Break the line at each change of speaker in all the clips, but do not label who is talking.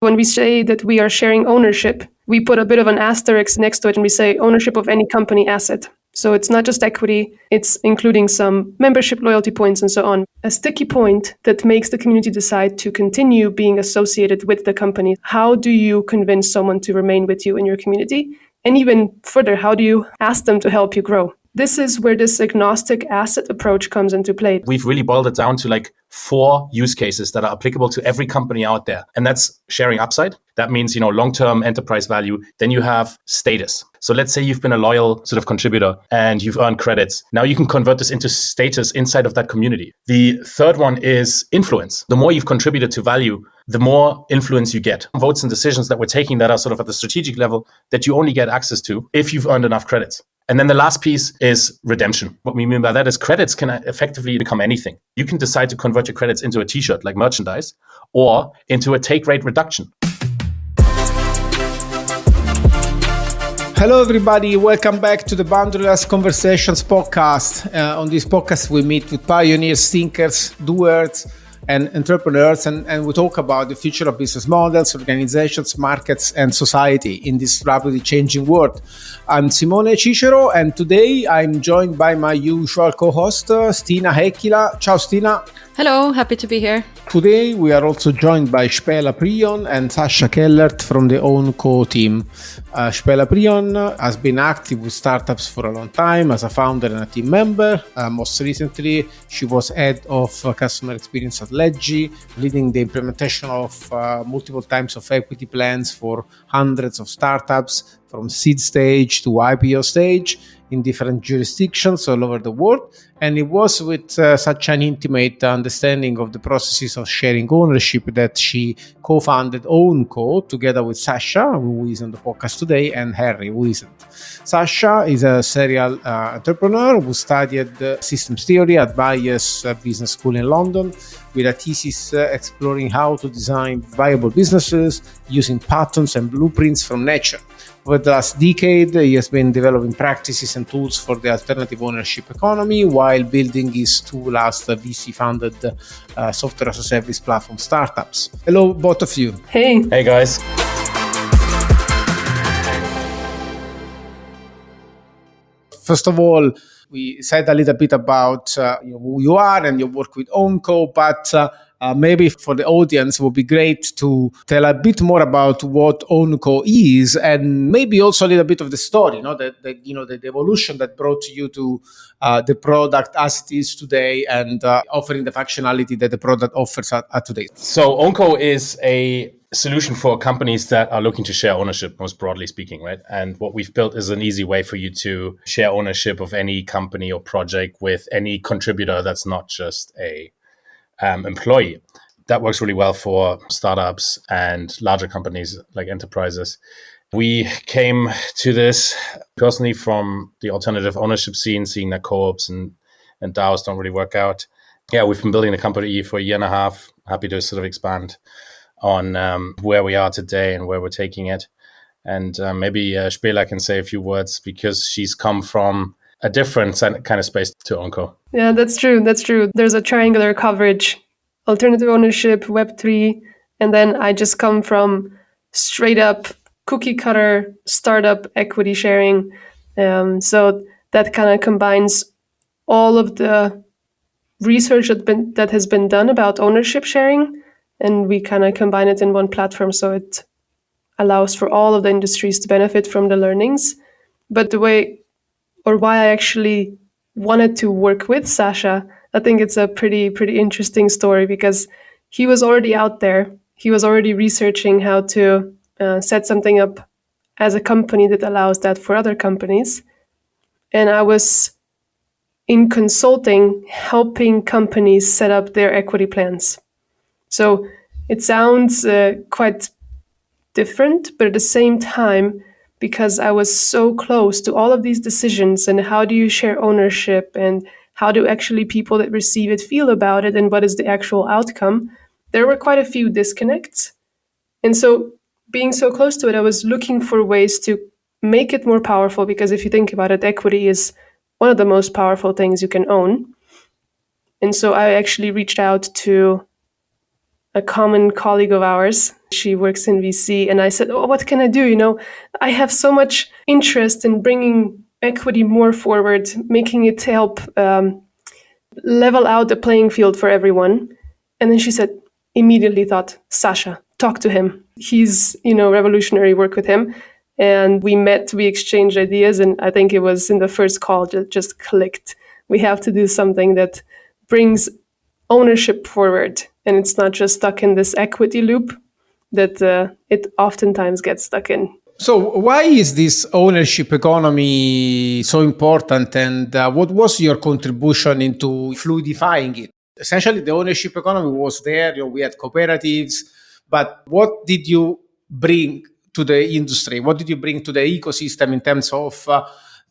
When we say that we are sharing ownership, we put a bit of an asterisk next to it and we say ownership of any company asset. So it's not just equity, it's including some membership loyalty points and so on. A sticky point that makes the community decide to continue being associated with the company. How do you convince someone to remain with you in your community? And even further, how do you ask them to help you grow? This is where this agnostic asset approach comes into play.
We've really boiled it down to 4 use cases that are applicable to every company out there. And that's sharing upside. That means, long-term enterprise value. Then you have status. So let's say you've been a loyal sort of contributor and you've earned credits. Now you can convert this into status inside of that community. The third one is influence. The more you've contributed to value, the more influence you get. Votes and decisions that we're taking that are sort of at the strategic level that you only get access to if you've earned enough credits. And then the last piece is redemption. What we mean by that is credits can effectively become anything. You can decide to convert your credits into a t-shirt like merchandise or into a take rate reduction.
Hello, everybody. Welcome back to the Boundaryless Conversations podcast. On this podcast, we meet with pioneers, thinkers, doers, and entrepreneurs, and we talk about the future of business models, organizations, markets, and society in this rapidly changing world. I'm Simone Cicero, and today I'm joined by my usual co-host, Stina Heikkila. Ciao, Stina.
Hello, happy to be here.
Today we are also joined by Spela Prijon and Sascha Kellert from the Ownco team. Spela Prijon has been active with startups for a long time as a founder and a team member. Most recently, she was head of customer experience at Leggi, leading the implementation of multiple types of equity plans for hundreds of startups from seed stage to IPO stage in different jurisdictions all over the world. And it was with such an intimate understanding of the processes of sharing ownership that she co-founded Ownco together with Sascha, who is on the podcast today, and Harry, who isn't. Sascha is a serial entrepreneur who studied systems theory at Bayes Business School in London with a thesis exploring how to design viable businesses using patterns and blueprints from nature. Over the last decade, he has been developing practices and tools for the alternative ownership economy while building his 2 last VC-funded software as a service platform startups. Hello, both of you.
Hey.
Hey, guys.
First of all, we said a little bit about who you are and your work with Ownco, but maybe for the audience, it would be great to tell a bit more about what Ownco is, and maybe also a little bit of the story, the evolution that brought you to the product as it is today, and offering the functionality that the product offers at today.
So Ownco is a solution for companies that are looking to share ownership, most broadly speaking, right? And what we've built is an easy way for you to share ownership of any company or project with any contributor that's not just a employee. That works really well for startups and larger companies like enterprises. We came to this personally from the alternative ownership scene, seeing that co-ops and DAOs don't really work out. Yeah, we've been building the company for a year and a half. Happy to sort of expand on where we are today and where we're taking it. And maybe Spela can say a few words because she's come from a different kind of space to Ownco.
Yeah, that's true. There's a triangular coverage: alternative ownership, Web3, and then I just come from straight up cookie cutter startup equity sharing. So that kind of combines all of the research that has been done about ownership sharing, and we kind of combine it in one platform, so it allows for all of the industries to benefit from the learnings. But why I actually wanted to work with Sascha, I think it's a pretty interesting story, because he was already out there. He was already researching how to set something up as a company that allows that for other companies. And I was in consulting, helping companies set up their equity plans. So it sounds quite different, but at the same time, because I was so close to all of these decisions and how do you share ownership and how do actually people that receive it feel about it and what is the actual outcome, there were quite a few disconnects. And so being so close to it, I was looking for ways to make it more powerful, because if you think about it, equity is one of the most powerful things you can own. And so I actually reached out to a common colleague of ours. She works in VC. And I said, oh, what can I do? I have so much interest in bringing equity more forward, making it help level out the playing field for everyone. And then she said, immediately thought, Sascha, talk to him. He's, revolutionary, work with him. And we met, we exchanged ideas. And I think it was in the first call, just clicked. We have to do something that brings ownership forward. And it's not just stuck in this equity loop that it oftentimes gets stuck in.
So why is this ownership economy so important, and what was your contribution into fluidifying it? Essentially, the ownership economy was there. We had cooperatives, but what did you bring to the industry? What did you bring to the ecosystem in terms of,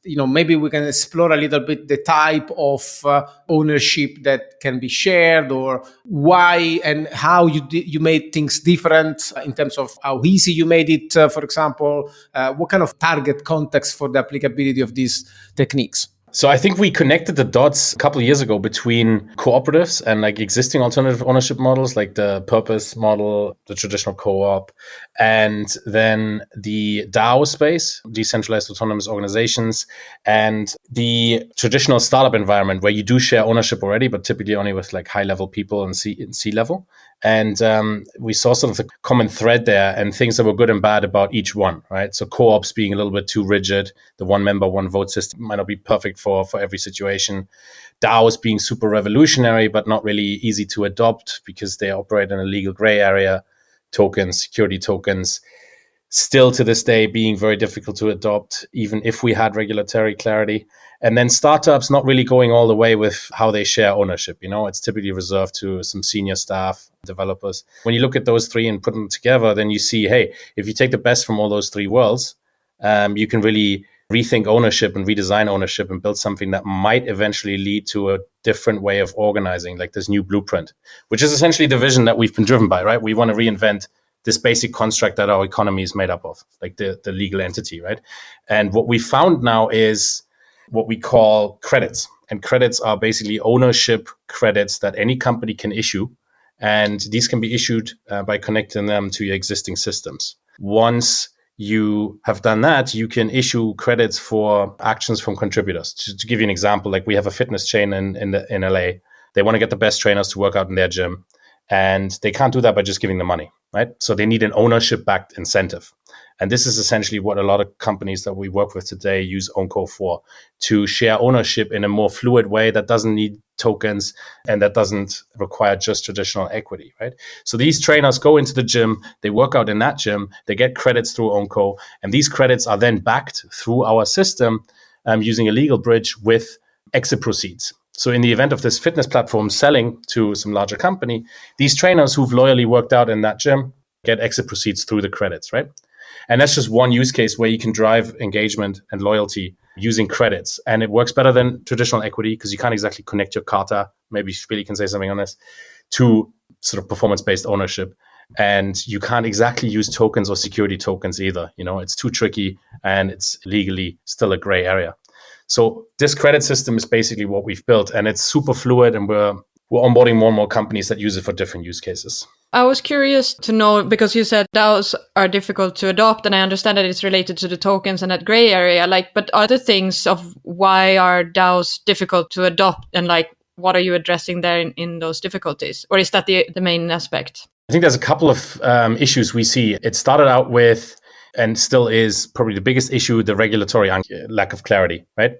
maybe we can explore a little bit the type of ownership that can be shared, or why and how you made things different in terms of how easy you made it, for example, what kind of target context for the applicability of these techniques?
So I think we connected the dots a couple of years ago between cooperatives and like existing alternative ownership models, like the purpose model, the traditional co-op, and then the DAO space, decentralized autonomous organizations, and the traditional startup environment where you do share ownership already, but typically only with like high-level people in C level. And we saw sort of the common thread there and things that were good and bad about each one, right? So co-ops being a little bit too rigid, the one member, one vote system might not be perfect for every situation. DAOs being super revolutionary, but not really easy to adopt because they operate in a legal gray area. Tokens, security tokens, still to this day being very difficult to adopt, even if we had regulatory clarity. And then startups not really going all the way with how they share ownership. It's typically reserved to some senior staff, developers. When you look at those three and put them together, then you see, hey, if you take the best from all those three worlds, you can really rethink ownership and redesign ownership and build something that might eventually lead to a different way of organizing, like this new blueprint, which is essentially the vision that we've been driven by, right? We want to reinvent this basic construct that our economy is made up of, like the legal entity, right? And what we found now is what we call credits. And credits are basically ownership credits that any company can issue. And these can be issued by connecting them to your existing systems. Once you have done that, you can issue credits for actions from contributors. To give you an example, like we have a fitness chain in LA. They want to get the best trainers to work out in their gym. And they can't do that by just giving them money, right? So they need an ownership-backed incentive. And this is essentially what a lot of companies that we work with today use Ownco for, to share ownership in a more fluid way that doesn't need tokens and that doesn't require just traditional equity, right? So these trainers go into the gym, they work out in that gym, they get credits through Ownco, and these credits are then backed through our system using a legal bridge with exit proceeds. So in the event of this fitness platform selling to some larger company, these trainers who've loyally worked out in that gym get exit proceeds through the credits, right? And that's just one use case where you can drive engagement and loyalty using credits. And it works better than traditional equity because you can't exactly connect your kata, maybe Spela can say something on this, to sort of performance-based ownership. And you can't exactly use tokens or security tokens either. It's too tricky and it's legally still a gray area. So this credit system is basically what we've built, and it's super fluid, and we're onboarding more and more companies that use it for different use cases.
I was curious to know, because you said DAOs are difficult to adopt, and I understand that it's related to the tokens and that gray area. But are there things of why are DAOs difficult to adopt, and what are you addressing there in those difficulties? Or is that the main aspect?
I think there's a couple of issues we see. It started out with, and still is probably the biggest issue, the regulatory lack of clarity, right?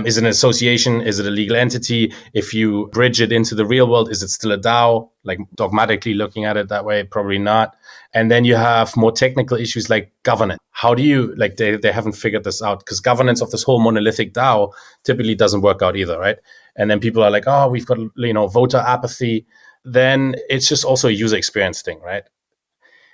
Is it an association? Is it a legal entity? If you bridge it into the real world, is it still a DAO? Like dogmatically looking at it that way, probably not. And then you have more technical issues like governance. How do you, they haven't figured this out, because governance of this whole monolithic DAO typically doesn't work out either, right? And then people are like, oh, we've got, voter apathy. Then it's just also a user experience thing, right?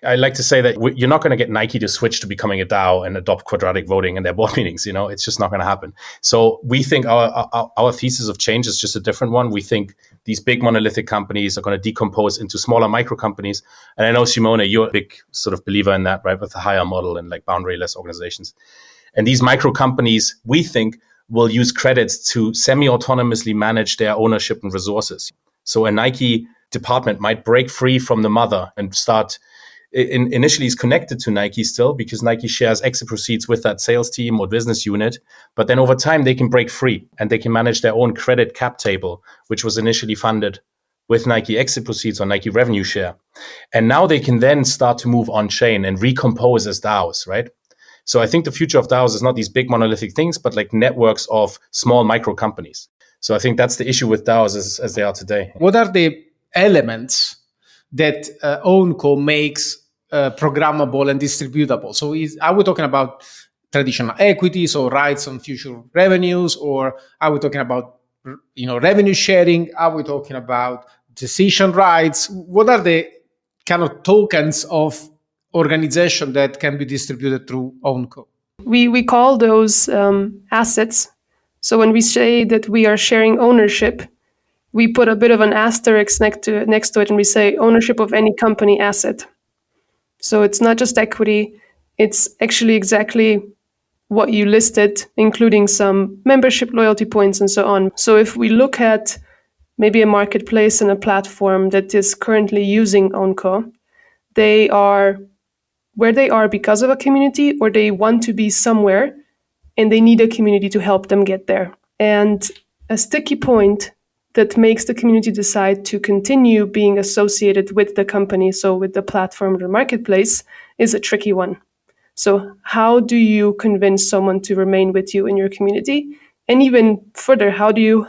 I like to say that you're not going to get Nike to switch to becoming a DAO and adopt quadratic voting in their board meetings. It's just not going to happen. So we think our thesis of change is just a different one. We think these big monolithic companies are going to decompose into smaller micro companies. And I know, Simone, you're a big sort of believer in that, right? With the higher model and boundaryless organizations. And these micro companies, we think, will use credits to semi-autonomously manage their ownership and resources. So a Nike department might break free from the mother and start initially is connected to Nike still, because Nike shares exit proceeds with that sales team or business unit. But then over time, they can break free and they can manage their own credit cap table, which was initially funded with Nike exit proceeds or Nike revenue share. And now they can then start to move on chain and recompose as DAOs, right? So I think the future of DAOs is not these big monolithic things, but like networks of small micro companies. So I think that's the issue with DAOs as they are today.
What are the elements that Ownco makes programmable and distributable? So are we talking about traditional equities or rights on future revenues, or are we talking about revenue sharing? Are we talking about decision rights? What are the kind of tokens of organization that can be distributed through Ownco?
We call those assets. So when we say that we are sharing ownership, we put a bit of an asterisk next to it, and we say ownership of any company asset. So it's not just equity, it's actually exactly what you listed, including some membership loyalty points and so on. So if we look at maybe a marketplace and a platform that is currently using Ownco, they are where they are because of a community, or they want to be somewhere and they need a community to help them get there. And a sticky point that makes the community decide to continue being associated with the company, so with the platform or the marketplace, is a tricky one. So how do you convince someone to remain with you in your community? And even further, how do you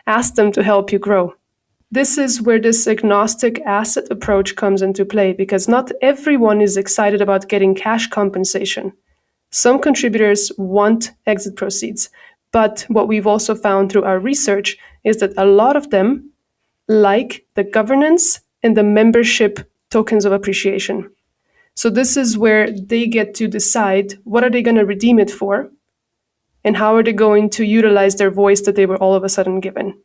ask them to help you grow? This is where this agnostic asset approach comes into play, because not everyone is excited about getting cash compensation. Some contributors want exit proceeds, but what we've also found through our research is that a lot of them like the governance and the membership tokens of appreciation. So this is where they get to decide what are they going to redeem it for, and how are they going to utilize their voice that they were all of a sudden given.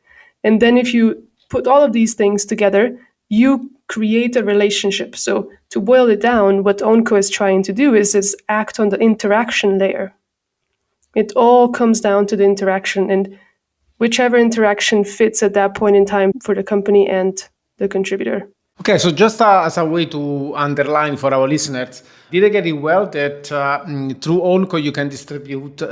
And then if you put all of these things together, you create a relationship. So to boil it down, what Ownco is trying to do is act on the interaction layer. It all comes down to the interaction, and whichever interaction fits at that point in time for the company and the contributor.
Okay, so just as a way to underline for our listeners, did I get it well that through Ownco you can distribute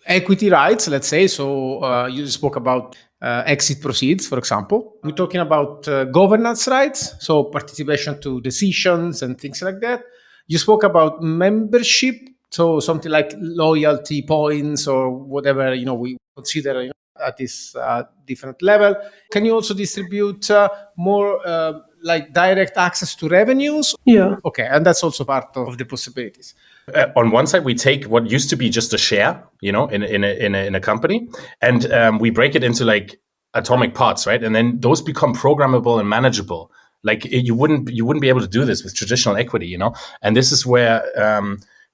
equity rights, let's say? So you spoke about exit proceeds, for example. We're talking about governance rights, so participation to decisions and things like that. You spoke about membership, so something like loyalty points or whatever we consider at this different level. Can you also distribute more like direct access to revenues?
Yeah.
Okay, and that's also part of the possibilities.
On one side, we take what used to be just a share, in a company, and we break it into like atomic parts, right? And then those become programmable and manageable. Like you wouldn't be able to do this with traditional equity, And this is where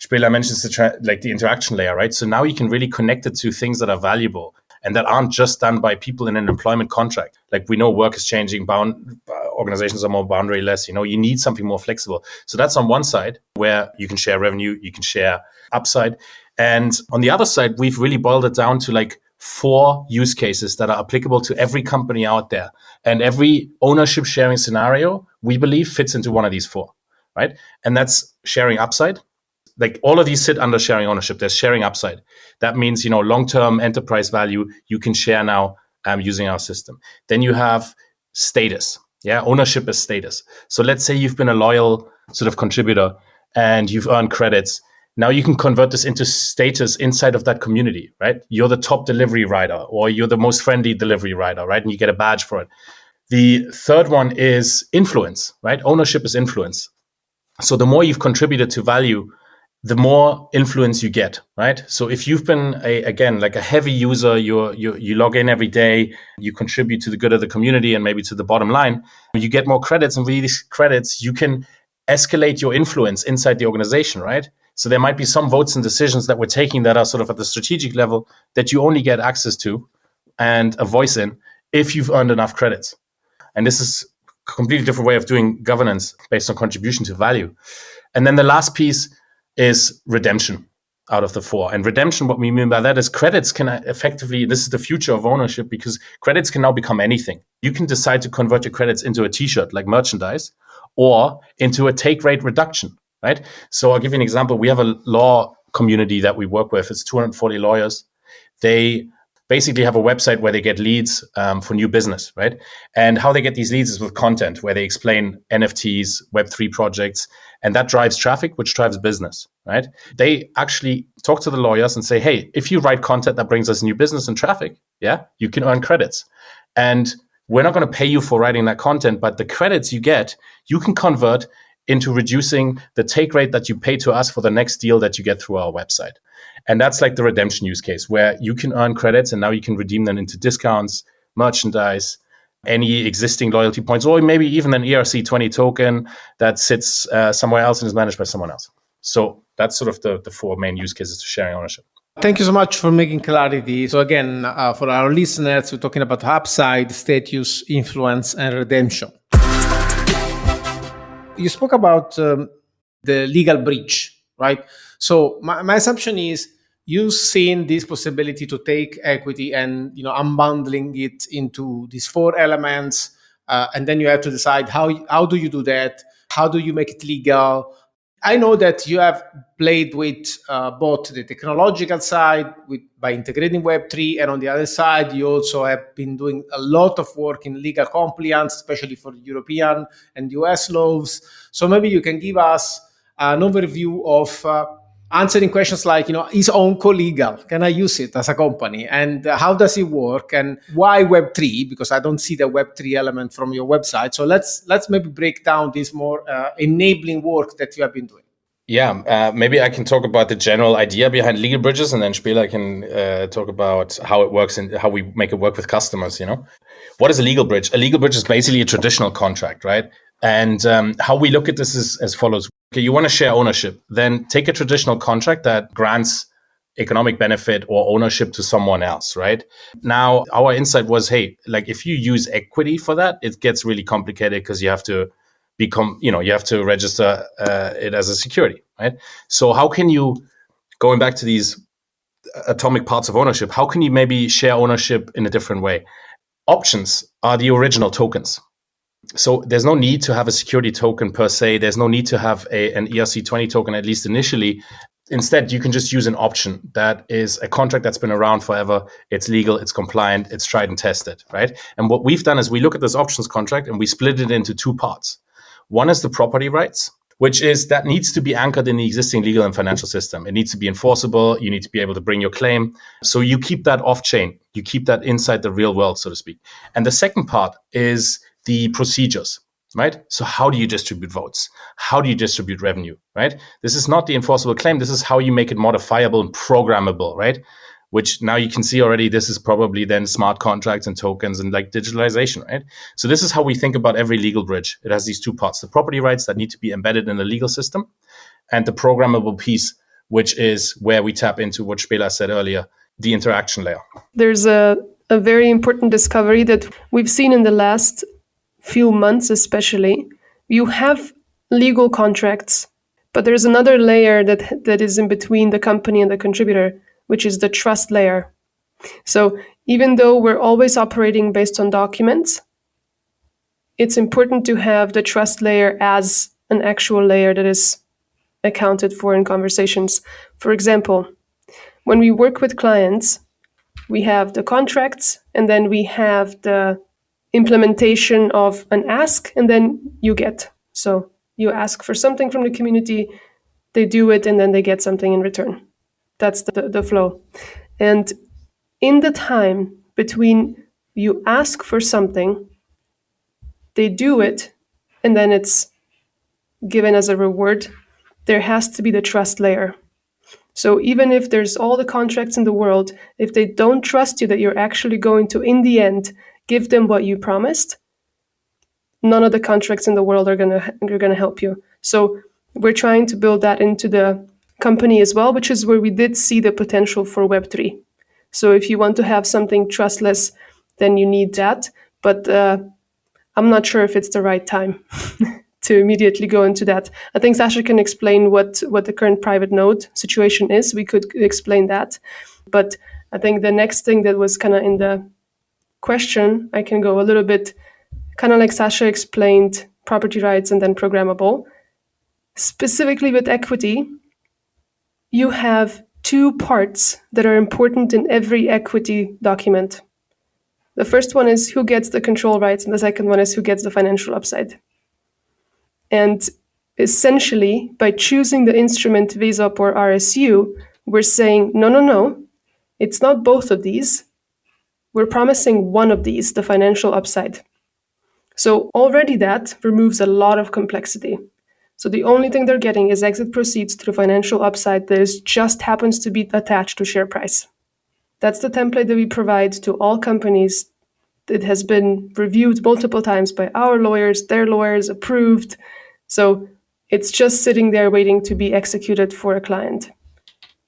Spela mentions the interaction layer, right? So now you can really connect it to things that are valuable and that aren't just done by people in an employment contract. Like we know work is changing, organizations are more boundaryless, you need something more flexible. So that's on one side where you can share revenue, you can share upside. And on the other side, we've really boiled it down to like 4 use cases that are applicable to every company out there. And every ownership sharing scenario, we believe, fits into one of these 4, right? And that's sharing upside. Like all of these sit under sharing ownership. There's sharing upside. That means, long-term enterprise value you can share now using our system. Then you have status. Yeah, ownership is status. So let's say you've been a loyal sort of contributor and you've earned credits. Now you can convert this into status inside of that community, right? You're the top delivery rider, or you're the most friendly delivery rider, right? And you get a badge for it. The third one is influence, right? Ownership is influence. So the more you've contributed to value, the more influence you get, right? So if you've been a heavy user, you log in every day, you contribute to the good of the community and maybe to the bottom line, you get more credits, and with these credits, you can escalate your influence inside the organization, right? So there might be some votes and decisions that we're taking that are sort of at the strategic level that you only get access to and a voice in if you've earned enough credits. And this is a completely different way of doing governance based on contribution to value. And then the last piece is redemption. out of the four. And redemption, what we mean by that is credits can effectively, this is the future of ownership, because credits can now become anything. You can decide to convert your credits into a t-shirt like merchandise or into a take rate reduction, right? So I'll give you an example. We have a law community that we work with. It's 240 lawyers. They basically have a website where they get leads for new business, right? And how they get these leads is with content where they explain NFTs, Web3 projects, and that drives traffic, which drives business, right? They actually talk to the lawyers and say, hey, if you write content that brings us new business and traffic, yeah, you can earn credits. And we're not going to pay you for writing that content, but the credits you get, you can convert into reducing the take rate that you pay to us for the next deal that you get through our website. And that's like the redemption use case where you can earn credits and now you can redeem them into discounts, merchandise, any existing loyalty points, or maybe even an ERC20 token that sits somewhere else and is managed by someone else. So that's sort of the four main use cases to sharing ownership.
Thank you so much for making clarity. So again, for our listeners, we're talking about upside, status, influence, and redemption. You spoke about the legal breach, right? So my assumption is you've seen this possibility to take equity and unbundling it into these four elements, and then you have to decide how do you do that? How do you make it legal? I know that you have played with both the technological side by integrating Web3, and on the other side, you also have been doing a lot of work in legal compliance, especially for European and US laws. So maybe you can give us an overview of answering questions like, is Ownco legal? Can I use it as a company? And how does it work? And why Web3? Because I don't see the Web3 element from your website. So let's maybe break down this more enabling work that you have been doing.
Yeah, maybe I can talk about the general idea behind legal bridges, and then Spela can talk about how it works and how we make it work with customers. What is a legal bridge? A legal bridge is basically a traditional contract, right? And how we look at this is as follows. Okay, you want to share ownership, then take a traditional contract that grants economic benefit or ownership to someone else, right? Now, our insight was, hey, like if you use equity for that, it gets really complicated because you have to you have to register it as a security, right? So how can you, going back to these atomic parts of ownership, how can you maybe share ownership in a different way? Options are the original tokens. So there's no need to have a security token per se. There's no need to have an ERC20 token, at least initially. Instead, you can just use an option that is a contract that's been around forever. It's legal, it's compliant, it's tried and tested, right? And what we've done is we look at this options contract and we split it into two parts. One is the property rights, which is that needs to be anchored in the existing legal and financial system. It needs to be enforceable. You need to be able to bring your claim. So you keep that off chain. You keep that inside the real world, so to speak. And the second part is the procedures, right? So how do you distribute votes? How do you distribute revenue, right? This is not the enforceable claim. This is how you make it modifiable and programmable, right? Which now you can see already, this is probably then smart contracts and tokens and like digitalization, right? So this is how we think about every legal bridge. It has these two parts, the property rights that need to be embedded in the legal system and the programmable piece, which is where we tap into what Spela said earlier, the interaction layer.
There's a very important discovery that we've seen in the last few months, especially. You have legal contracts, but there's another layer that is in between the company and the contributor, which is the trust layer. So even though we're always operating based on documents, it's important to have the trust layer as an actual layer that is accounted for in conversations. For example, when we work with clients, we have the contracts and then we have the implementation of an ask and then you get. So you ask for something from the community, they do it, and then they get something in return. That's the flow. And in the time between you ask for something, they do it, and then it's given as a reward, there has to be the trust layer. So even if there's all the contracts in the world, if they don't trust you that you're actually going to, in the end, give them what you promised, none of the contracts in the world are gonna help you. So we're trying to build that into the company as well, which is where we did see the potential for Web3. So if you want to have something trustless, then you need that. But I'm not sure if it's the right time to immediately go into that. I think Sascha can explain what the current private node situation is. We could explain that. But I think the next thing that was kind of in the question, I can go a little bit, kind of like Sascha explained, property rights and then programmable. Specifically with equity, you have two parts that are important in every equity document. The first one is who gets the control rights, and the second one is who gets the financial upside. And essentially, by choosing the instrument VSOP or RSU, we're saying, no, it's not both of these. We're promising one of these, the financial upside. So already that removes a lot of complexity. So the only thing they're getting is exit proceeds through financial upside that just happens to be attached to share price. That's the template that we provide to all companies. It has been reviewed multiple times by our lawyers, their lawyers, approved. So it's just sitting there waiting to be executed for a client.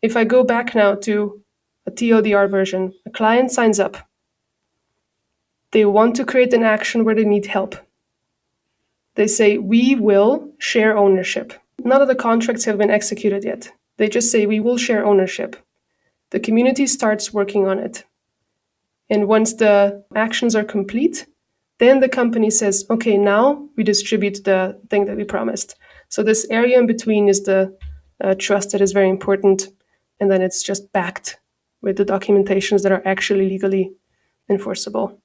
If I go back now to a TLDR version, a client signs up. They want to create an action where they need help. They say, we will share ownership. None of the contracts have been executed yet. They just say, we will share ownership. The community starts working on it. And once the actions are complete, then the company says, okay, now we distribute the thing that we promised. So this area in between is the trust that is very important. And then it's just backed with the documentations that are actually legally enforceable.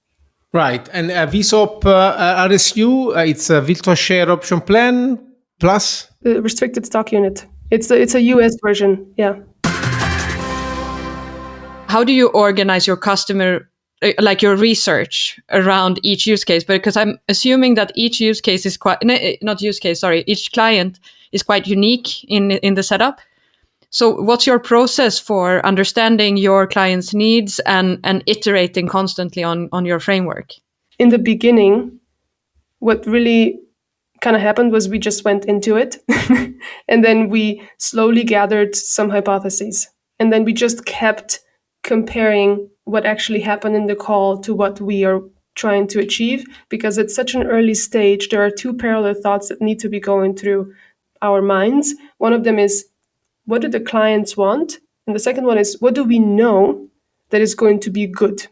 Right. And VSOP RSU, it's a virtual share option plan plus?
The restricted stock unit. It's a US version, yeah.
How do you organize your customer, like your research around each use case? Because I'm assuming that each use case is each client is quite unique in the setup. So what's your process for understanding your client's needs and iterating constantly on your framework? In the beginning,
what really kind of happened was we just went into it and then we slowly gathered some hypotheses. And then we just kept comparing what actually happened in the call to what we are trying to achieve. Because at such an early stage, there are two parallel thoughts that need to be going through our minds. One of them is, what do the clients want? And the second one is, what do we know that is going to be good?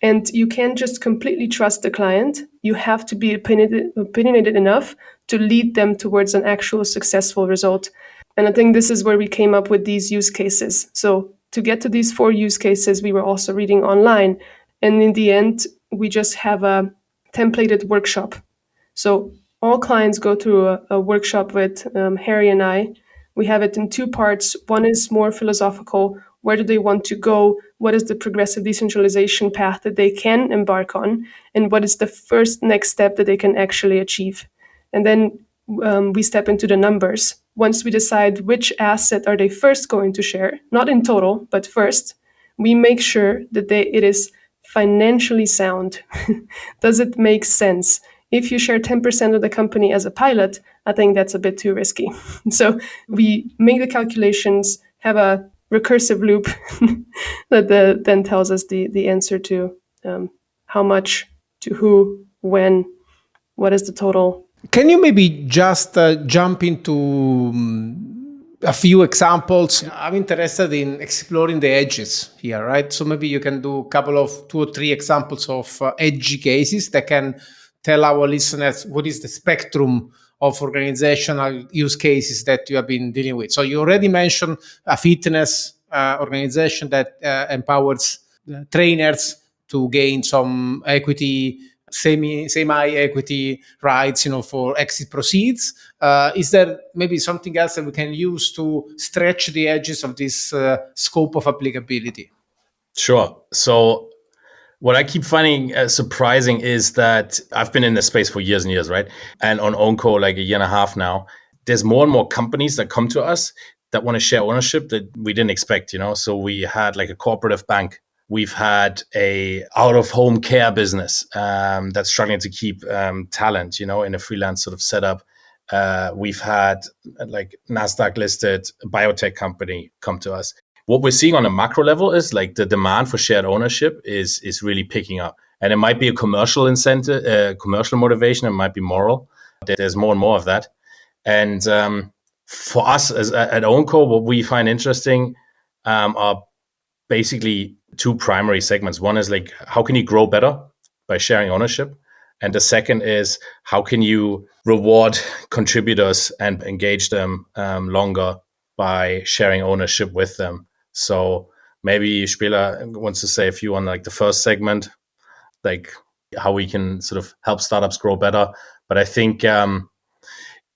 And you can't just completely trust the client. You have to be opinionated enough to lead them towards an actual successful result. And I think this is where we came up with these use cases. So to get to these 4 use cases, we were also reading online. And in the end, we just have a templated workshop. So all clients go through a workshop with Harry and I. We have it in 2 parts. One is more philosophical. Where do they want to go? What is the progressive decentralization path that they can embark on? And what is the first next step that they can actually achieve? And then we step into the numbers. Once we decide which asset are they first going to share, not in total, but first, we make sure that it is financially sound. Does it make sense? If you share 10% of the company as a pilot, I think that's a bit too risky. So we make the calculations, have a recursive loop that then tells us the answer to how much, to who, when, what is the total.
Can you maybe just jump into a few examples? I'm interested in exploring the edges here, right? So maybe you can do a couple of 2 or 3 examples of edgy cases that can tell our listeners what is the spectrum of organizational use cases that you have been dealing with. So you already mentioned a fitness organization that empowers trainers to gain some equity, semi-equity rights, for exit proceeds. Is there maybe something else that we can use to stretch the edges of this scope of applicability?
Sure. So what I keep finding surprising is that I've been in this space for years and years, right? And on Ownco, like a year and a half now, there's more and more companies that come to us that want to share ownership that we didn't expect, So we had like a cooperative bank. We've had a out-of-home care business that's struggling to keep talent, in a freelance sort of setup. We've had like NASDAQ-listed biotech company come to us. What we're seeing on a macro level is like the demand for shared ownership is really picking up. And it might be a commercial incentive, commercial motivation. It might be moral. There's more and more of that. And for us at Ownco, what we find interesting are basically two primary segments. One is like, how can you grow better by sharing ownership? And the second is, how can you reward contributors and engage them longer by sharing ownership with them? So maybe Spela wants to say a few on like the first segment, like how we can sort of help startups grow better. But I think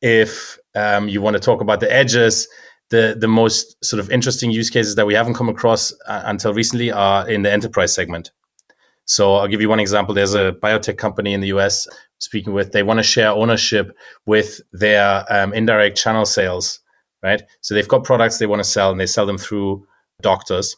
if you want to talk about the edges, the most sort of interesting use cases that we haven't come across until recently are in the enterprise segment. So I'll give you one example. There's a biotech company in the US speaking with, they want to share ownership with their indirect channel sales, right? So they've got products they want to sell and they sell them through doctors.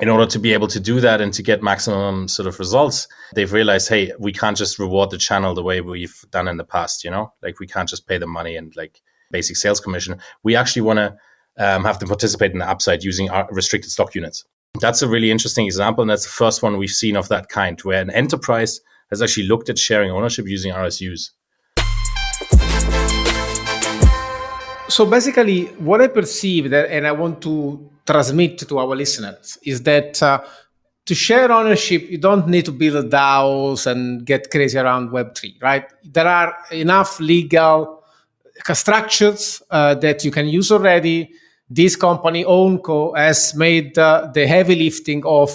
In order to be able to do that and to get maximum sort of results, they've realized, hey, we can't just reward the channel the way we've done in the past, like we can't just pay them money and like basic sales commission. We actually want to have them participate in the upside using our restricted stock units. That's a really interesting example. And that's the first one we've seen of that kind, where an enterprise has actually looked at sharing ownership using RSUs.
So basically, what I perceive that, and I want to transmit to our listeners, is that to share ownership, you don't need to build DAOs and get crazy around Web3, right? There are enough legal structures that you can use already. This company, Ownco, has made the heavy lifting of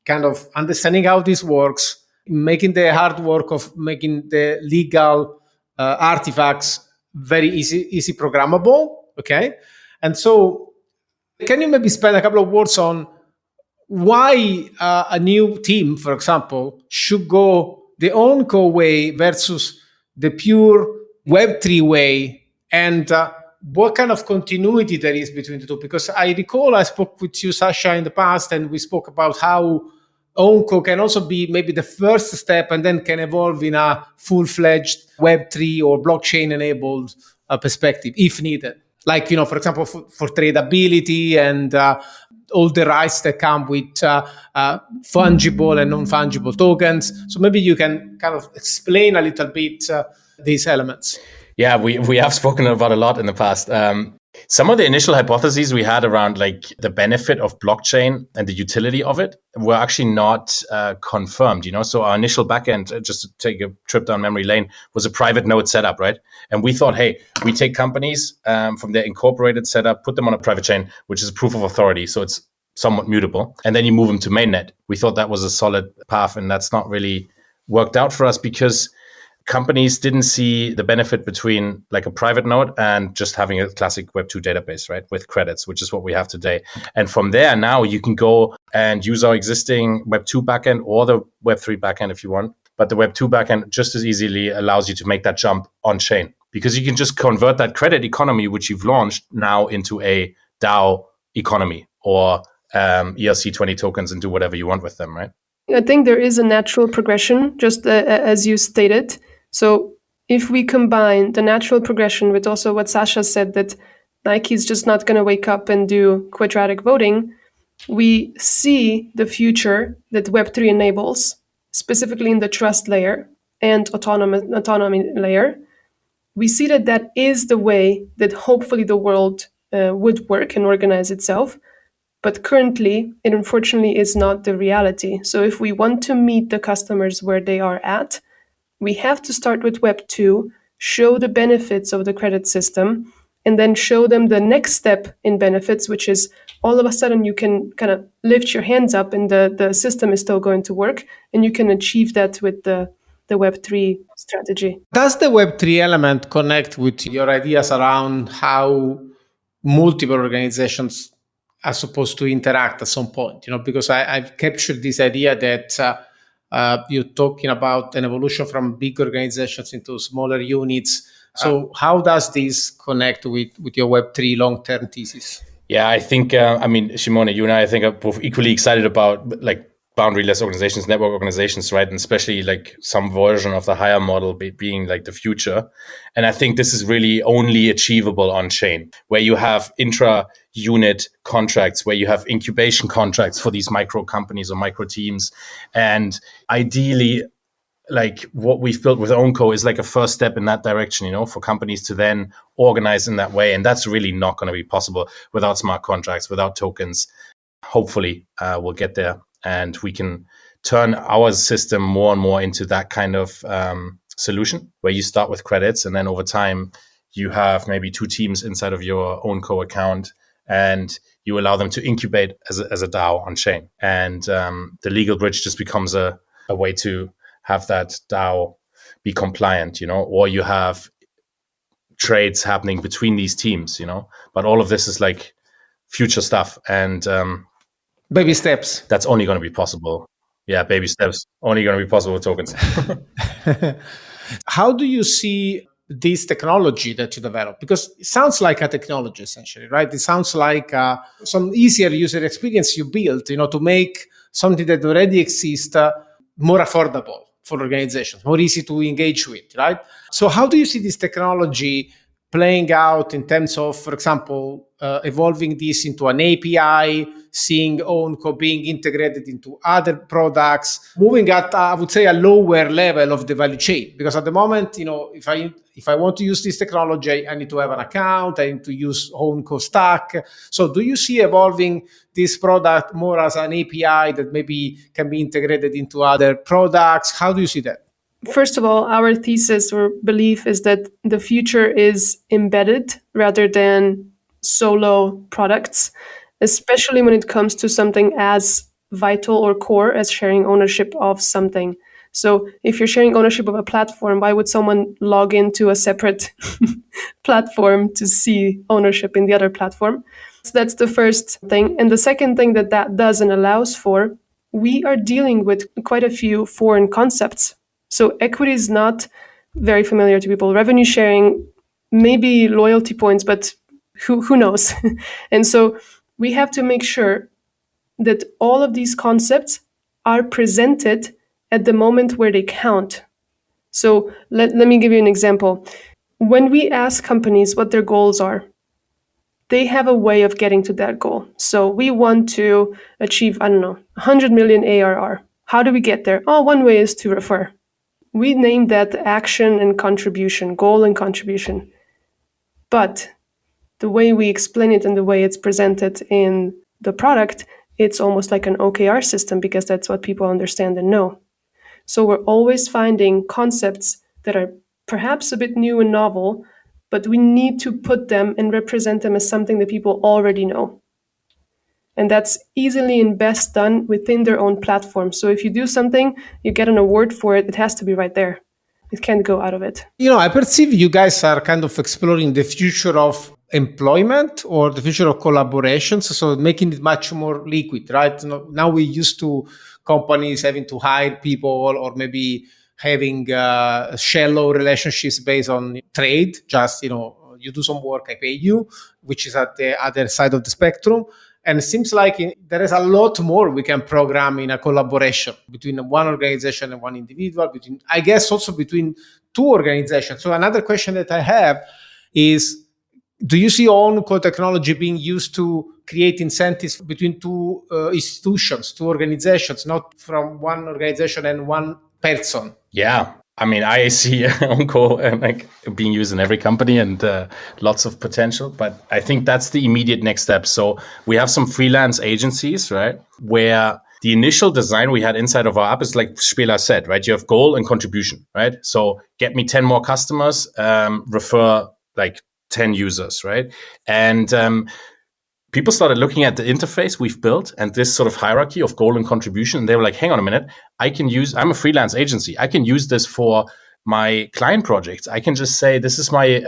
kind of understanding how this works, making the hard work of making the legal artifacts very easy programmable, okay? And so can you maybe spend a couple of words on why a new team, for example, should go the Ownco way versus the pure Web3 way, and what kind of continuity there is between the two? Because I recall I spoke with you, Sascha, in the past, and we spoke about how Ownco can also be maybe the first step and then can evolve in a full-fledged Web3 or blockchain-enabled perspective, if needed. Like, for example, for tradability and all the rights that come with fungible and non-fungible tokens. So maybe you can kind of explain a little bit these elements.
Yeah, we have spoken about a lot in the past. Some of the initial hypotheses we had around like the benefit of blockchain and the utility of it were actually not confirmed, So our initial backend, just to take a trip down memory lane, was a private node setup, right? And we thought, hey, we take companies from their incorporated setup, put them on a private chain, which is proof of authority. So it's somewhat mutable. And then you move them to mainnet. We thought that was a solid path, and that's not really worked out for us because companies didn't see the benefit between like a private node and just having a classic Web2 database, right, with credits, which is what we have today. And from there, now you can go and use our existing Web2 backend or the Web3 backend if you want. But the Web2 backend just as easily allows you to make that jump on chain because you can just convert that credit economy, which you've launched, now into a DAO economy or ERC20 tokens and do whatever you want with them, right?
I think there is a natural progression, just as you stated. So if we combine the natural progression with also what Sascha said, that Nike's just not going to wake up and do quadratic voting, we see the future that Web3 enables, specifically in the trust layer and autonomy layer. We see that that is the way that hopefully the world would work and organize itself. But currently, it unfortunately is not the reality. So if we want to meet the customers where they are at, we have to start with Web2, show the benefits of the credit system, and then show them the next step in benefits, which is all of a sudden you can kind of lift your hands up and the system is still going to work, and you can achieve that with the Web3 strategy.
Does the Web3 element connect with your ideas around how multiple organizations are supposed to interact at some point? Because I've captured this idea that you're talking about an evolution from big organizations into smaller units. So how does this connect with your Web3 long-term thesis?
Yeah, I think, Simone, you and I think are both equally excited about like boundaryless organizations, network organizations, right? And especially like some version of the higher model being like the future. And I think this is really only achievable on chain, where you have intra-unit contracts, where you have incubation contracts for these micro companies or micro teams. And ideally, like what we've built with Ownco is like a first step in that direction, for companies to then organize in that way. And that's really not going to be possible without smart contracts, without tokens. Hopefully we'll get there, and we can turn our system more and more into that kind of solution where you start with credits, and then over time you have maybe 2 teams inside of your Ownco account, and you allow them to incubate as a DAO on chain. And the legal bridge just becomes a way to have that DAO be compliant, or you have trades happening between these teams, but all of this is like future stuff. And
baby steps.
That's only going to be possible. Yeah, baby steps, only going to be possible with tokens.
How do you see this technology that you develop? Because it sounds like a technology essentially, right? It sounds like some easier user experience you built, to make something that already exists more affordable for organizations, more easy to engage with, right? So how do you see this technology playing out in terms of, for example, evolving this into an API, seeing Ownco being integrated into other products, moving at, I would say, a lower level of the value chain? Because at the moment, if I want to use this technology, I need to have an account, I need to use Ownco stack. So do you see evolving this product more as an API that maybe can be integrated into other products? How do you see that?
First of all, our thesis or belief is that the future is embedded rather than solo products, especially when it comes to something as vital or core as sharing ownership of something. So if you're sharing ownership of a platform, why would someone log into a separate platform to see ownership in the other platform? So that's the first thing. And the second thing that does and allows for, we are dealing with quite a few foreign concepts. So equity is not very familiar to people. Revenue sharing, maybe loyalty points, but who knows? And so we have to make sure that all of these concepts are presented at the moment where they count. So let me give you an example. When we ask companies what their goals are, they have a way of getting to that goal. So we want to achieve, 100 million ARR. How do we get there? Oh, one way is to refer. We named that action and contribution, goal and contribution. But the way we explain it and the way it's presented in the product, it's almost like an OKR system because that's what people understand and know. So we're always finding concepts that are perhaps a bit new and novel, but we need to put them and represent them as something that people already know. And that's easily and best done within their own platform. So if you do something, you get an award for it, it has to be right there. It can't go out of it.
I perceive you guys are kind of exploring the future of employment or the future of collaborations, so making it much more liquid, right? Now we used to companies having to hire people or maybe having shallow relationships based on trade, just, you do some work, I pay you, which is at the other side of the spectrum. And it seems like there is a lot more we can program in a collaboration between one organization and one individual, I guess also between 2 organizations. So another question that I have is, do you see Ownco technology being used to create incentives between 2 institutions, 2 organizations, not from one organization and one person?
Yeah. I mean, I see Ownco being used in every company and lots of potential, but I think that's the immediate next step. So we have some freelance agencies, right, where the initial design we had inside of our app is like Spela said, right? You have goal and contribution, right? So get me 10 more customers, refer like 10 users, right? And people started looking at the interface we've built and this sort of hierarchy of goal and contribution. And they were like, hang on a minute, I'm a freelance agency. I can use this for my client projects. I can just say, this is my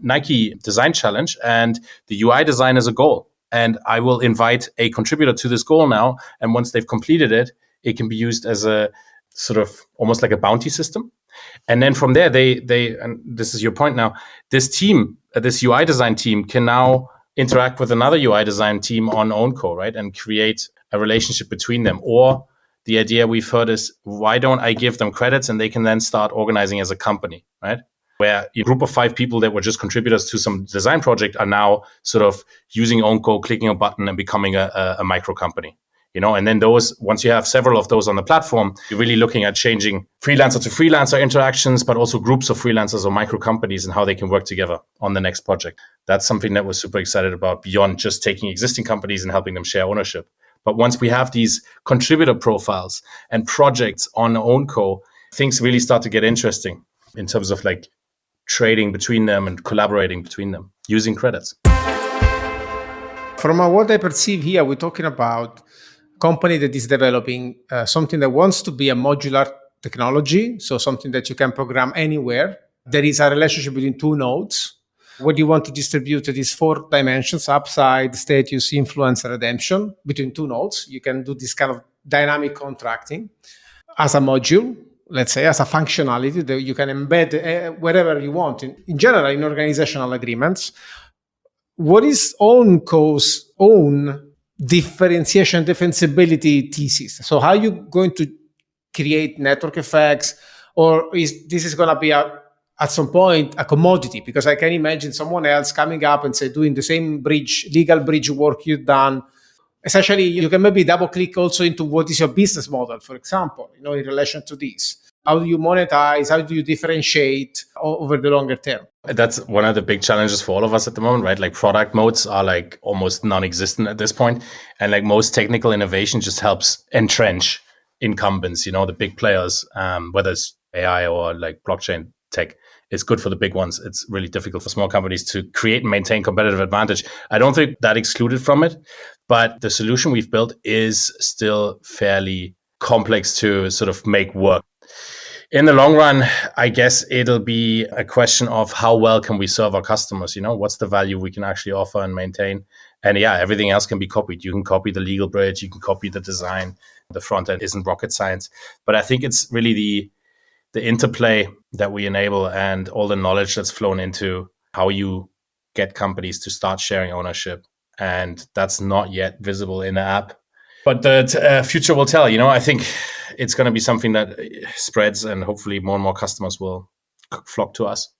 Nike design challenge and the UI design is a goal. And I will invite a contributor to this goal now. And once they've completed it, it can be used as a sort of almost like a bounty system. And then from there, and this is your point now, this team, this UI design team can now interact with another UI design team on Ownco, right? And create a relationship between them. Or the idea we've heard is, why don't I give them credits and they can then start organizing as a company, right? Where a group of 5 people that were just contributors to some design project are now sort of using Ownco, clicking a button and becoming a micro company. And then once you have several of those on the platform, you're really looking at changing freelancer to freelancer interactions, but also groups of freelancers or micro companies and how they can work together on the next project. That's something that we're super excited about beyond just taking existing companies and helping them share ownership. But once we have these contributor profiles and projects on Ownco, things really start to get interesting in terms of like trading between them and collaborating between them using credits.
From what I perceive here, we're talking about a company that is developing something that wants to be a modular technology, so something that you can program anywhere. There is a relationship between two nodes. What you want to distribute these 4 dimensions, upside, status, influence, and redemption, between 2 nodes. You can do this kind of dynamic contracting as a module, let's say, as a functionality that you can embed wherever you want, in general, in organizational agreements. What is Ownco's own differentiation defensibility thesis? So how are you going to create network effects? Or is this going to be at some point a commodity? Because I can imagine someone else coming up and say doing the same legal bridge work you've done. Essentially, you can maybe double click also into what is your business model, for example, in relation to this. How do you monetize? How do you differentiate over the longer term?
That's one of the big challenges for all of us at the moment, right? Like product modes are like almost non-existent at this point. And like most technical innovation just helps entrench incumbents, the big players, whether it's AI or like blockchain tech. It's good for the big ones. It's really difficult for small companies to create and maintain competitive advantage. I don't think that excluded from it, but the solution we've built is still fairly complex to sort of make work. In the long run, I guess it'll be a question of how well can we serve our customers? What's the value we can actually offer and maintain? And yeah, everything else can be copied. You can copy the legal bridge, you can copy the design. The front end isn't rocket science. But I think it's really the interplay that we enable and all the knowledge that's flown into how you get companies to start sharing ownership. And that's not yet visible in the app. But the future will tell. I think it's going to be something that spreads and hopefully more and more customers will flock to us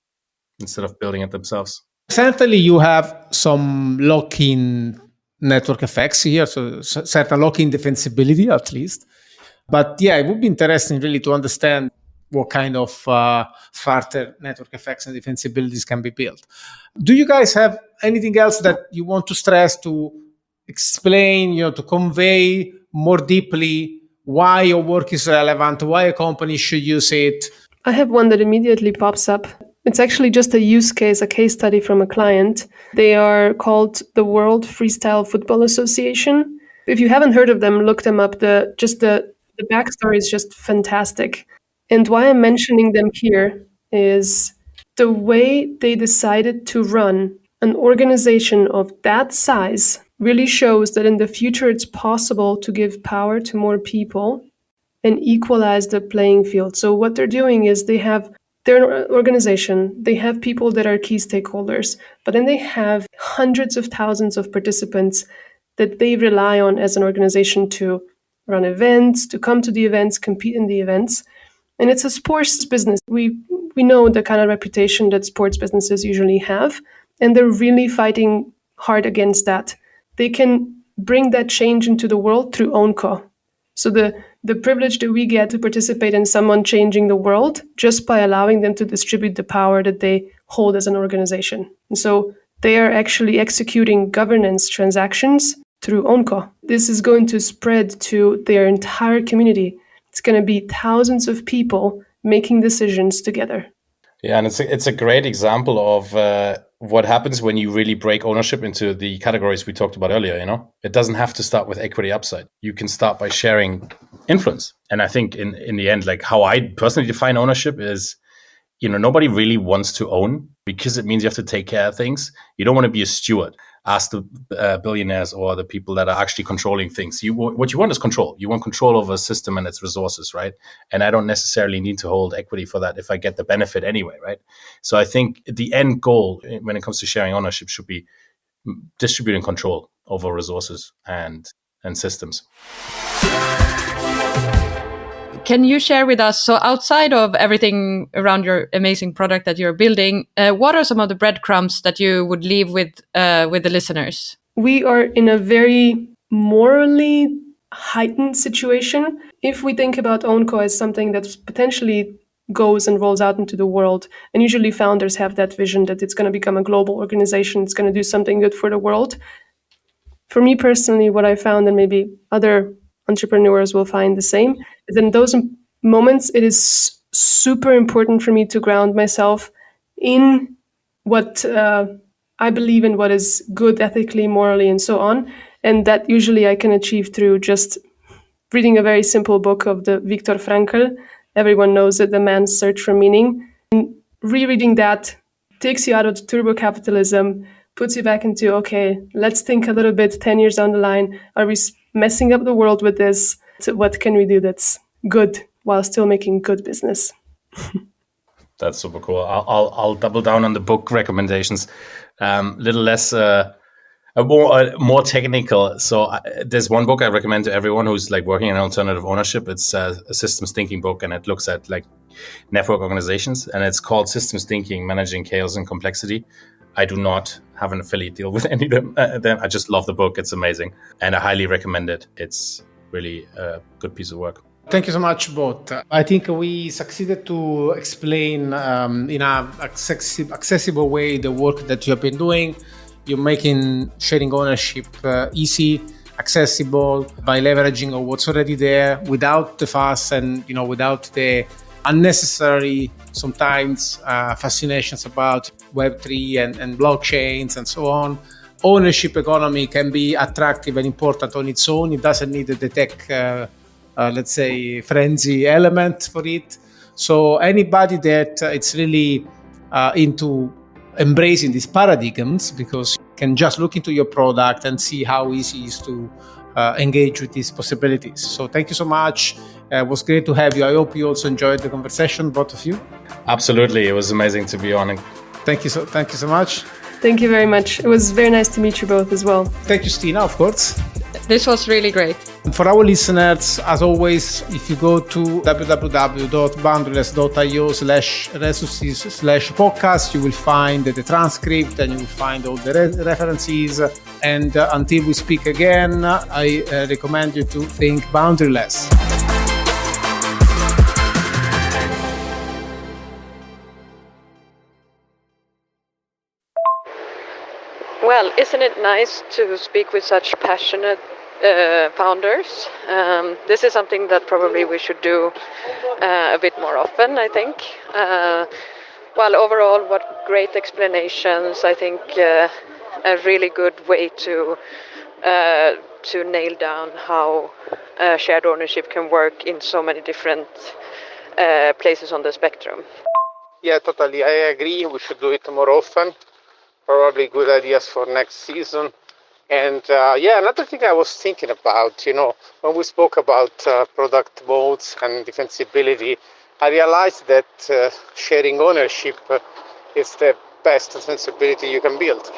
instead of building it themselves.
Certainly, you have some lock-in network effects here, so certain lock-in defensibility at least. But yeah, it would be interesting really to understand what kind of further network effects and defensibilities can be built. Do you guys have anything else that you want to stress, to explain, to convey more deeply why your work is relevant, why a company should use it?
I have one that immediately pops up. It's actually just a use case, a case study from a client. They are called the World Freestyle Football Association. If you haven't heard of them, look them up. The backstory is just fantastic. And why I'm mentioning them here is the way they decided to run an organization of that size really shows that in the future it's possible to give power to more people and equalize the playing field. So what they're doing is they're an organization, they have people that are key stakeholders, but then they have hundreds of thousands of participants that they rely on as an organization to run events, to come to the events, compete in the events. And it's a sports business. We know the kind of reputation that sports businesses usually have, and they're really fighting hard against that. They can bring that change into the world through Ownco. So the privilege that we get to participate in someone changing the world just by allowing them to distribute the power that they hold as an organization. And so they are actually executing governance transactions through Ownco. This is going to spread to their entire community. It's going to be thousands of people making decisions together.
Yeah, and it's a great example of what happens when you really break ownership into the categories we talked about earlier. It doesn't have to start with equity upside. You can start by sharing influence. And I think in the end, like how I personally define ownership is, nobody really wants to own because it means you have to take care of things. You don't want to be a steward. Ask the billionaires or the people that are actually controlling things. What you want is control. You want control over a system and its resources, right? And I don't necessarily need to hold equity for that if I get the benefit anyway, right? So I think the end goal when it comes to sharing ownership should be distributing control over resources and systems.
Can you share with us, so outside of everything around your amazing product that you're building, what are some of the breadcrumbs that you would leave with the listeners?
We are in a very morally heightened situation. If we think about Ownco as something that potentially goes and rolls out into the world, and usually founders have that vision that it's going to become a global organization, it's going to do something good for the world. For me personally, what I found, and maybe other entrepreneurs will find the same, is in those moments, it is super important for me to ground myself in what I believe in, what is good ethically, morally, and so on. And that usually I can achieve through just reading a very simple book of the Viktor Frankl. Everyone knows it, The Man's Search for Meaning. And rereading that takes you out of turbo capitalism, puts you back into, okay, let's think a little bit 10 years down the line. Are we messing up the world with this? So what can we do that's good while still making good business?
That's super cool. I'll double down on the book recommendations. Little less, more technical. So there's one book I recommend to everyone who's like working in alternative ownership. It's a systems thinking book, and it looks at like network organizations, and it's called Systems Thinking: Managing Chaos and Complexity. I do not have an affiliate deal with any of them. I just love the book. It's amazing, and I highly recommend it. It's really a good piece of work.
Thank you so much, both. I think we succeeded to explain in an accessible way the work that you have been doing. You're making sharing ownership easy, accessible by leveraging on what's already there without the fuss and without the unnecessary sometimes fascinations about Web3 and blockchains and so on. Ownership economy can be attractive and important on its own. It doesn't need the tech let's say, frenzy element for it. So anybody that it's really into embracing these paradigms, because you can just look into your product and see how easy it is to engage with these possibilities. So thank you so much. It was great to have you. I hope you also enjoyed the conversation, both of you.
Absolutely. It was amazing to be on.
Thank you so much.
Thank you very much. It was very nice to meet you both as well.
Thank you, Stina, of course.
This was really great.
And for our listeners, as always, if you go to www.boundaryless.io/resources/podcast, you will find the transcript and you will find all the references. And until we speak again, I recommend you to think boundaryless.
Well, isn't it nice to speak with such passionate founders? This is something that probably we should do a bit more often, I think. Well, overall, what great explanations. I think a really good way to nail down how shared ownership can work in so many different places on the spectrum.
Yeah, totally. I agree. We should do it more often. Probably good ideas for next season. And another thing I was thinking about, when we spoke about product modes and defensibility, I realized that sharing ownership is the best defensibility you can build.